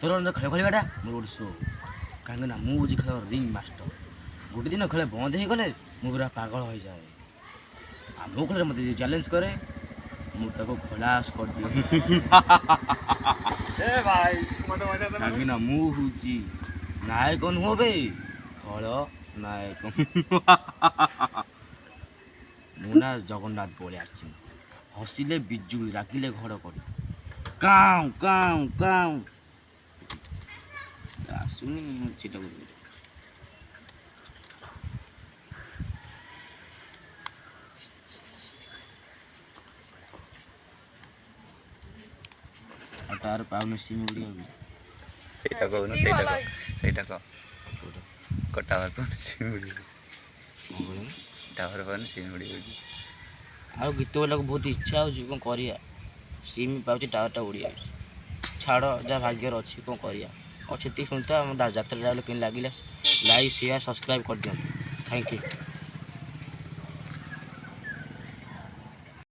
ସତର ଖେଳ ଖେଳିବାଟା ମୋର ଗୋଟେ ସୋ କାହିଁକିନା ମୁଁ ହେଉଛି ଖେଳ ରିଙ୍ଗ ମାଷ୍ଟର। ଗୋଟେ ଦିନ ଖେଳ ବନ୍ଦ ହେଇଗଲେ ମୁଁ ପୁରା ପାଗଳ ହୋଇଯାଏ। ଆଉ ମୋ ଖେଳରେ ମୋତେ ଯିଏ ଚ୍ୟାଲେଞ୍ଜ କରେ ମୁଁ ତାକୁ ଖଲାସ କରିଦିଏ। କାହିଁକିନା ମୁଁ ହେଉଛି ନାୟକ ନୁହଁ ବେ, ଖଳ ନାୟକ। ମୁଁ ନା ଜଗନ୍ନାଥ ପଳେଇ ଆସିଛି। ହସିଲେ ବିଜୁଳି, ରାଗିଲେ ଘଡ଼ଘଡ଼ି, କାଉଁ କାଉଁ କାଉଁ ଆସୁନି ସେଇଟା ବୋଲ। ଆଉ ତାର ପାଉନି ସିମ୍ ଉଡ଼ିବାକୁ। ସେଇଟା କହୁନ, ସେଇଟା କହ ଟାୱାର ପାଉନି ସିମ୍ ଉଡ଼ିବାକୁ। ଟାୱାର ପାଉନି ସିମ୍ ଉଡ଼ିବାକୁ। ଆଉ ଗୀତ ବୋଲିବାକୁ ବହୁତ ଇଚ୍ଛା ହେଉଛି, କ'ଣ କରିବା? ସିମ୍ ପାଉଛି, ଟାୱାରଟା ଉଡ଼ିଯାଉଛି। ଛାଡ଼, ଯାହା ଭାଗ୍ୟରେ ଅଛି, କ'ଣ କରିବା? ଆଉ ସେତିକି ଶୁଣିଥା ଆମ ଯାତ୍ରା କେମିତି ଲାଗିଲା, ଲାଇକ୍ ସେୟାର ସବସ୍କ୍ରାଇବ୍ କରିଦିଅନ୍ତୁ। Thank you.